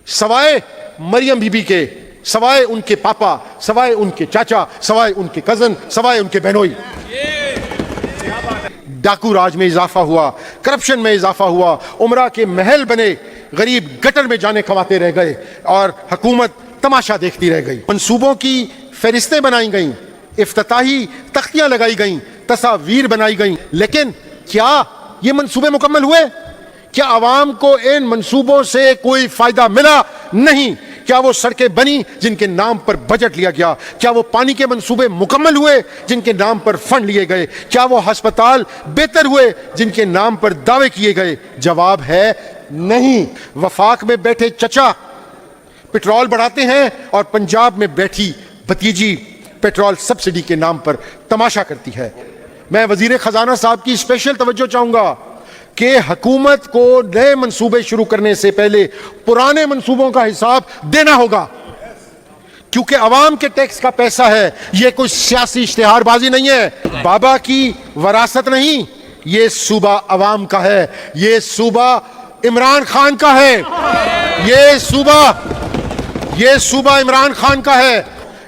سوائے مریم be be کے، سوائے ان کے پاپا، سوائے ان کے چاچا، سوائے ان کے کزن، سوائے ان کے بہنوئی۔ ڈاکو راج میں اضافہ ہوا، کرپشن میں اضافہ ہوا، عمرہ کے محل بنے، غریب گٹر میں جانے کماتے رہ گئے اور حکومت تماشا دیکھتی رہ گئی۔ منصوبوں کی فہرستیں بنائی گئیں، افتتاحی تختیاں لگائی گئیں، تصاویر بنائی گئیں، لیکن کیا یہ منصوبے مکمل ہوئے؟ کیا عوام کو ان منصوبوں سے کوئی فائدہ ملا؟ نہیں۔ کیا وہ سڑکیں بنی جن کے نام پر بجٹ لیا گیا؟ کیا وہ پانی کے منصوبے مکمل ہوئے جن کے نام پر فنڈ لیے گئے؟ کیا وہ ہسپتال بہتر ہوئے جن کے نام پر دعوے کیے گئے؟ جواب ہے نہیں۔ وفاق میں بیٹھے چچا پیٹرول بڑھاتے ہیں اور پنجاب میں بیٹھی بھتیجی پیٹرول سبسڈی کے نام پر تماشا کرتی ہے۔ میں وزیر خزانہ صاحب کی اسپیشل توجہ چاہوں گا کہ حکومت کو نئے منصوبے شروع کرنے سے پہلے پرانے منصوبوں کا حساب دینا ہوگا، کیونکہ عوام کے ٹیکس کا پیسہ ہے۔ یہ کوئی سیاسی اشتہار بازی نہیں ہے، بابا کی وراثت نہیں، یہ صوبہ عوام کا ہے، یہ صوبہ عمران خان کا ہے، یہ صوبہ عمران خان کا ہے۔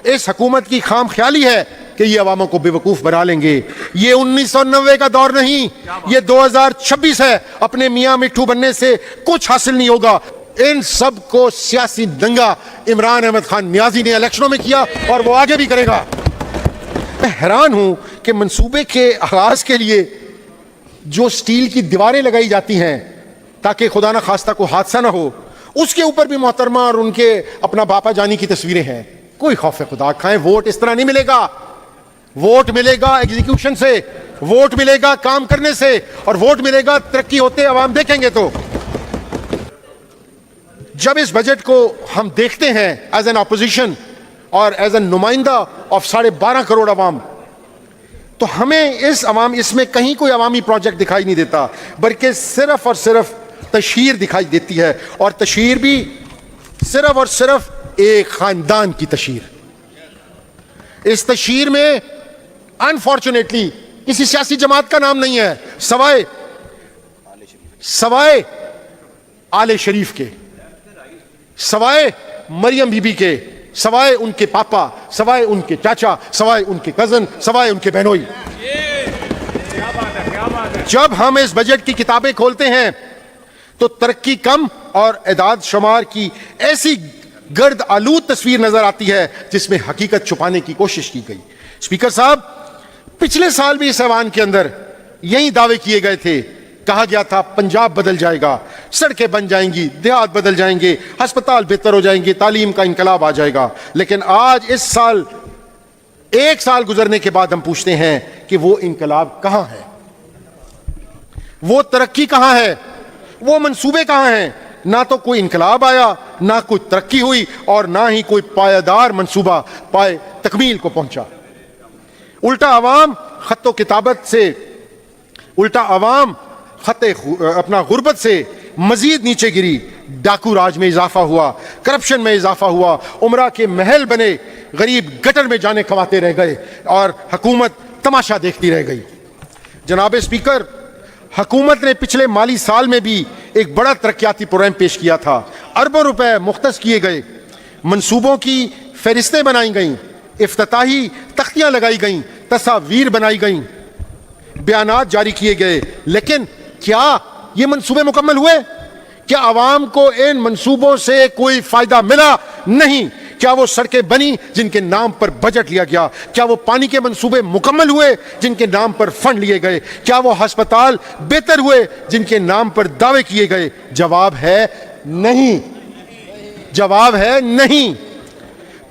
اس حکومت کی خام خیالی ہے کہ یہ عواموں کو بے وقوف بنا لیں گے۔ یہ 1990 کا دور نہیں، یہ 2026 ہے۔ اپنے میاں مٹھو بننے سے کچھ حاصل نہیں ہوگا۔ ان سب کو سیاسی دنگا عمران احمد خان نیازی نے الیکشنوں میں کیا اور وہ آگے بھی کرے گا۔ میں حیران ہوں کہ منصوبے کے آغاز کے لیے جو سٹیل کی دیواریں لگائی جاتی ہیں تاکہ خدا نہ خواستہ کو حادثہ نہ ہو، اس کے اوپر بھی محترمہ اور ان کے اپنا باپا جانی کی تصویریں ہیں۔ کوئی خوف خدا کھائیں، ووٹ اس طرح نہیں ملے گا۔ ووٹ ملے گا ایگزیکیوشن سے، ووٹ ملے گا کام کرنے سے، اور ووٹ ملے گا ترقی ہوتے عوام دیکھیں گے۔ تو جب اس بجٹ کو ہم دیکھتے ہیں ایز این اپوزیشن اور ایز این نمائندہ آف 12.5 کروڑ عوام، تو ہمیں اس میں کہیں کوئی عوامی پروجیکٹ دکھائی نہیں دیتا، بلکہ صرف اور صرف تشہیر دکھائی دیتی ہے، اور تشہیر بھی صرف اور صرف ایک خاندان کی تشہیر۔ اس تشہیر میں انفارچونیٹلی کسی سیاسی جماعت کا نام نہیں ہے سوائے آل شریف کے، سوائے مریم بی بی کے، سوائے ان کے پاپا، سوائے ان کے چاچا، سوائے ان کے کزن، سوائے ان کے بہنوئی۔ جب ہم اس بجٹ کی کتابیں کھولتے ہیں تو ترقی کم اور اعداد شمار کی ایسی گرد آلود تصویر نظر آتی ہے جس میں حقیقت چھپانے کی کوشش کی گئی۔ اسپیکر صاحب، پچھلے سال بھی اس ایوان کے اندر یہی دعوے کیے گئے تھے، کہا گیا تھا پنجاب بدل جائے گا، سڑکیں بن جائیں گی، دیہات بدل جائیں گے، ہسپتال بہتر ہو جائیں گے، تعلیم کا انقلاب آ جائے گا۔ لیکن آج اس سال، ایک سال گزرنے کے بعد ہم پوچھتے ہیں کہ وہ انقلاب کہاں ہے؟ وہ ترقی کہاں ہے؟ وہ منصوبے کہاں ہیں؟ نہ تو کوئی انقلاب آیا، نہ کوئی ترقی ہوئی، اور نہ ہی کوئی پائیدار منصوبہ پائے تکمیل کو پہنچا۔ الٹا عوام اپنا غربت سے مزید نیچے گری۔ ڈاکو راج میں اضافہ ہوا، کرپشن میں اضافہ ہوا، عمرہ کے محل بنے، غریب گٹر میں جانے کماتے رہ گئے اور حکومت تماشا دیکھتی رہ گئی۔ جناب اسپیکر، حکومت نے پچھلے مالی سال میں بھی ایک بڑا ترقیاتی پروگرام پیش کیا تھا، اربوں روپے مختص کیے گئے، منصوبوں کی فہرستیں بنائی گئیں، افتتاحی تختیاں لگائی گئیں، تصاویر بنائی گئیں، بیانات جاری کیے گئے، لیکن کیا یہ منصوبے مکمل ہوئے؟ کیا عوام کو ان منصوبوں سے کوئی فائدہ ملا؟ نہیں۔ کیا وہ سڑکیں بنی جن کے نام پر بجٹ لیا گیا؟ کیا وہ پانی کے منصوبے مکمل ہوئے جن کے نام پر فنڈ لیے گئے؟ کیا وہ ہسپتال بہتر ہوئے جن کے نام پر دعوے کیے گئے؟ جواب ہے نہیں، جواب ہے نہیں۔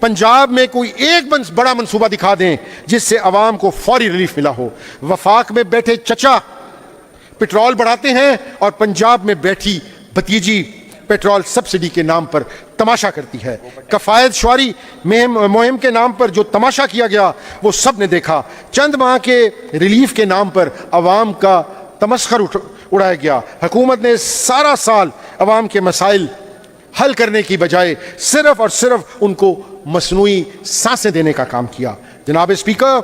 پنجاب میں کوئی ایک بڑا منصوبہ دکھا دیں جس سے عوام کو فوری ریلیف ملا ہو۔ وفاق میں بیٹھے چچا پیٹرول بڑھاتے ہیں اور پنجاب میں بیٹھی بھتیجی پیٹرول سبسڈی کے نام پر تماشا کرتی ہے۔ کفایت شعاری مہم کے نام پر جو تماشا کیا گیا وہ سب نے دیکھا۔ چند ماہ کے ریلیف کے نام پر عوام کا تمسخر اڑایا گیا۔ حکومت نے سارا سال عوام کے مسائل حل کرنے کی بجائے صرف اور صرف ان کو مصنوعی سانسیں دینے کا کام کیا۔ جناب اسپیکر،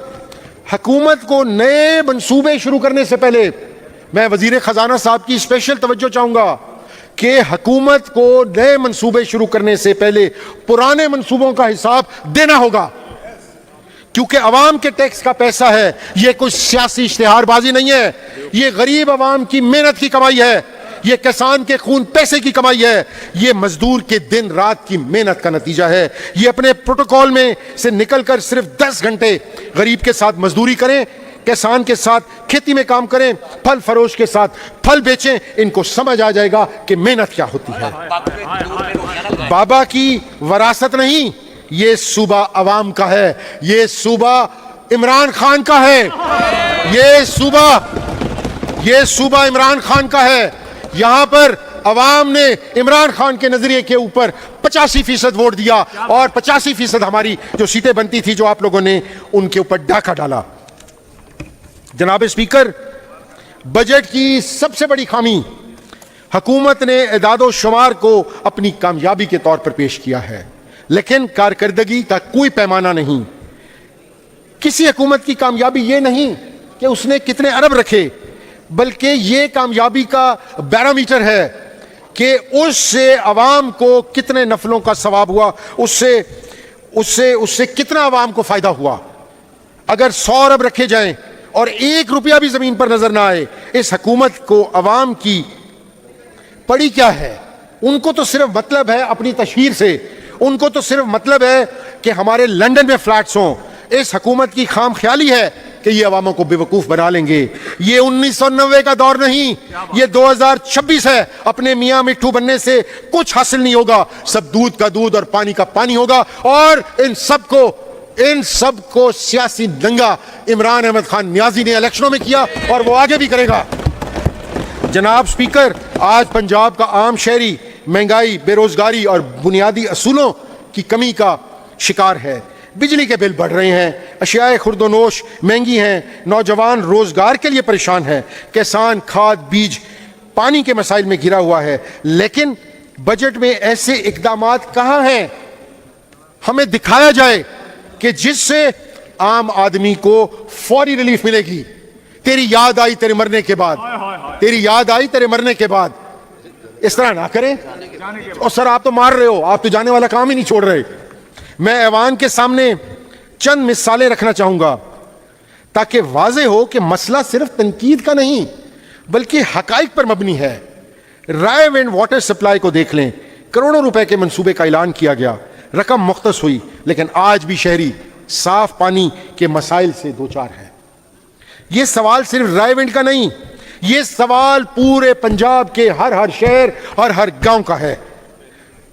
حکومت کو نئے منصوبے شروع کرنے سے پہلے میں وزیر خزانہ صاحب کی اسپیشل توجہ چاہوں گا کہ حکومت کو نئے منصوبے شروع کرنے سے پہلے پرانے منصوبوں کا حساب دینا ہوگا، کیونکہ عوام کے ٹیکس کا پیسہ ہے، یہ کوئی سیاسی اشتہار بازی نہیں ہے، یہ غریب عوام کی محنت کی کمائی ہے، یہ کسان کے خون پیسے کی کمائی ہے، یہ مزدور کے دن رات کی محنت کا نتیجہ ہے۔ یہ اپنے پروٹوکول میں سے نکل کر صرف 10 گھنٹے غریب کے ساتھ مزدوری کریں، کسان کے ساتھ کھیتی میں کام کریں، پھل فروش کے ساتھ پھل بیچیں، ان کو سمجھ آ جائے گا کہ محنت کیا ہوتی ہے۔ بابا کی وراثت نہیں، یہ صوبہ عوام کا ہے، یہ صوبہ عمران خان کا ہے، یہ صوبہ عمران خان کا ہے۔ یہاں پر عوام نے عمران خان کے نظریے کے اوپر 85% ووٹ دیا، اور 85% ہماری جو سیٹیں بنتی تھی جو آپ لوگوں نے ان کے اوپر ڈاکہ ڈالا۔ جناب اسپیکر، بجٹ کی سب سے بڑی خامی، حکومت نے اعداد و شمار کو اپنی کامیابی کے طور پر پیش کیا ہے، لیکن کارکردگی کا کوئی پیمانہ نہیں۔ کسی حکومت کی کامیابی یہ نہیں کہ اس نے کتنے ارب رکھے، بلکہ یہ کامیابی کا بیرومیٹر ہے کہ اس سے عوام کو کتنے نفلوں کا ثواب ہوا، اس سے کتنا عوام کو فائدہ ہوا۔ اگر 100 ارب رکھے جائیں اور 1 روپیہ بھی زمین پر نظر نہ آئے، اس حکومت کو عوام کی پڑی کیا ہے؟ ان کو تو صرف مطلب ہے اپنی تشہیر سے، ان کو تو صرف مطلب ہے کہ ہمارے لنڈن میں فلیٹس ہوں۔ اس حکومت کی خام خیالی ہے کہ یہ عواموں کو بے وقوف بنا لیں گے۔ یہ 1990 کا دور نہیں، یہ 2026 ہے۔ اپنے میاں مٹھو بننے سے کچھ حاصل نہیں ہوگا، سب دودھ کا دودھ اور پانی کا پانی ہوگا، اور ان سب کو سیاسی دنگا عمران احمد خان نیازی نے الیکشنوں میں کیا، اور وہ آگے بھی کرے گا۔ جناب سپیکر، آج پنجاب کا عام شہری مہنگائی، بے روزگاری اور بنیادی اصولوں کی کمی کا شکار ہے۔ بجلی کے بل بڑھ رہے ہیں، اشیاء خرد و نوش مہنگی ہیں، نوجوان روزگار کے لیے پریشان ہیں، کسان کھاد بیج پانی کے مسائل میں گھرا ہوا ہے۔ لیکن بجٹ میں ایسے اقدامات کہاں ہیں؟ ہمیں دکھایا جائے کہ جس سے عام آدمی کو فوری ریلیف ملے گی۔ تیری یاد آئی تیرے مرنے کے بعد، تیری یاد آئی تیرے مرنے کے بعد۔ اس طرح نہ کریں۔ اور سر آپ تو مار رہے ہو، آپ تو جانے والا کام ہی نہیں چھوڑ رہے۔ میں ایوان کے سامنے چند مثالیں رکھنا چاہوں گا تاکہ واضح ہو کہ مسئلہ صرف تنقید کا نہیں بلکہ حقائق پر مبنی ہے۔ رائے ونڈ واٹر سپلائی کو دیکھ لیں، کروڑوں روپے کے منصوبے کا اعلان کیا گیا، رقم مختص ہوئی، لیکن آج بھی شہری صاف پانی کے مسائل سے دوچار ہے۔ یہ سوال صرف رائے ونڈ کا نہیں، یہ سوال پورے پنجاب کے ہر شہر اور ہر گاؤں کا ہے۔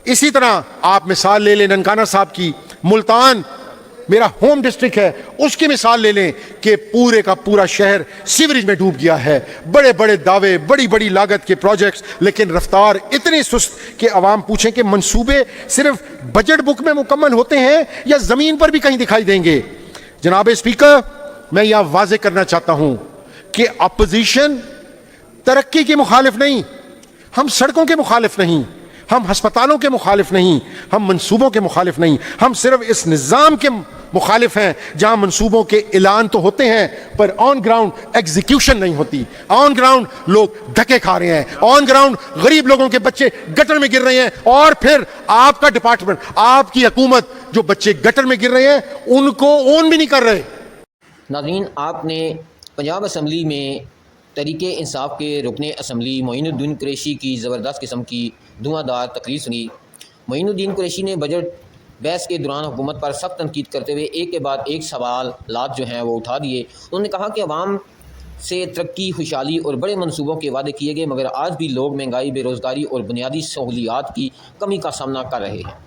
اسی طرح آپ مثال لے لیں ننکانہ صاحب کی، ملتان میرا ہوم ڈسٹرکٹ ہے، اس کی مثال لے لیں کہ پورے کا پورا شہر سیوریج میں ڈوب گیا ہے۔ بڑے بڑے دعوے، بڑی بڑی لاگت کے پروجیکٹس، لیکن رفتار اتنی سست کہ عوام پوچھیں کہ منصوبے صرف بجٹ بک میں مکمل ہوتے ہیں یا زمین پر بھی کہیں دکھائی دیں گے؟ جناب اسپیکر، میں یہ واضح کرنا چاہتا ہوں کہ اپوزیشن ترقی کے مخالف نہیں، ہم سڑکوں کے مخالف نہیں، ہم ہسپتالوں کے مخالف نہیں، ہم منصوبوں کے مخالف نہیں، ہم صرف اس نظام کے مخالف ہیں جہاں منصوبوں کے اعلان تو ہوتے ہیں پر آن گراؤنڈ ایگزیکیوشن نہیں ہوتی۔ آن گراؤنڈ لوگ دھکے کھا رہے ہیں، آن گراؤنڈ غریب لوگوں کے بچے گٹر میں گر رہے ہیں، اور پھر آپ کا ڈپارٹمنٹ، آپ کی حکومت جو بچے گٹر میں گر رہے ہیں ان کو اون بھی نہیں کر رہے۔ ناظرین، آپ نے پنجاب اسمبلی میں تحریک انصاف کے رکن اسمبلی معین الدین قریشی کی زبردست قسم کی دھواں دار تقریر سنی۔ معین الدین قریشی نے بجٹ بحث کے دوران حکومت پر سخت تنقید کرتے ہوئے ایک کے بعد ایک سوالات جو ہیں وہ اٹھا دیے۔ انہوں نے کہا کہ عوام سے ترقی، خوشحالی اور بڑے منصوبوں کے وعدے کیے گئے، مگر آج بھی لوگ مہنگائی، بے روزگاری اور بنیادی سہولیات کی کمی کا سامنا کر رہے ہیں۔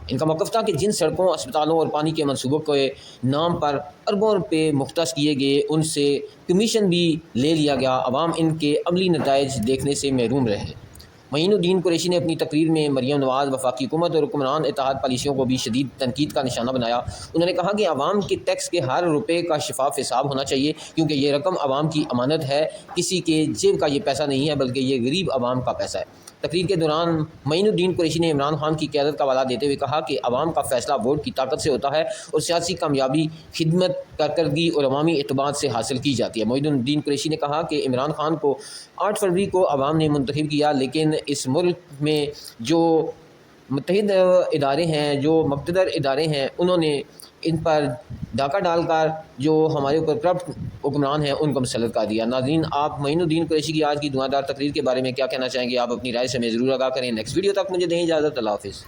ان کا موقف تھا کہ جن سڑکوں، اسپتالوں اور پانی کے منصوبوں کے نام پر اربوں روپے مختص کیے گئے، ان سے کمیشن بھی لے لیا گیا، عوام ان کے عملی نتائج دیکھنے سے محروم رہے۔ معین الدین قریشی نے اپنی تقریر میں مریم نواز، وفاقی حکومت اور حکمران اتحاد پالیسیوں کو بھی شدید تنقید کا نشانہ بنایا۔ انہوں نے کہا کہ عوام کے ٹیکس کے ہر روپے کا شفاف حساب ہونا چاہیے، کیونکہ یہ رقم عوام کی امانت ہے، کسی کے جیب کا یہ پیسہ نہیں ہے بلکہ یہ غریب عوام کا پیسہ ہے۔ تقریر کے دوران معین الدین قریشی نے عمران خان کی قیادت کا حوالہ دیتے ہوئے کہا کہ عوام کا فیصلہ ووٹ کی طاقت سے ہوتا ہے اور سیاسی کامیابی خدمت، کارکردگی اور عوامی اعتماد سے حاصل کی جاتی ہے۔ معین الدین قریشی نے کہا کہ عمران خان کو 8 فروری کو عوام نے منتخب کیا، لیکن اس ملک میں جو متحد ادارے ہیں، جو مقتدر ادارے ہیں، انہوں نے ان پر ڈاکہ ڈال کر جو ہمارے اوپر کرپٹ حکمران ہیں ان کو مسلط کر دیا۔ ناظرین، آپ معین الدین قریشی کی آج کی دھواں دار تقریر کے بارے میں کیا کہنا چاہیں گے؟ آپ اپنی رائے سے ہمیں ضرور آگاہ کریں۔ نیکسٹ ویڈیو تک مجھے دیں اجازت۔ اللہ حافظ۔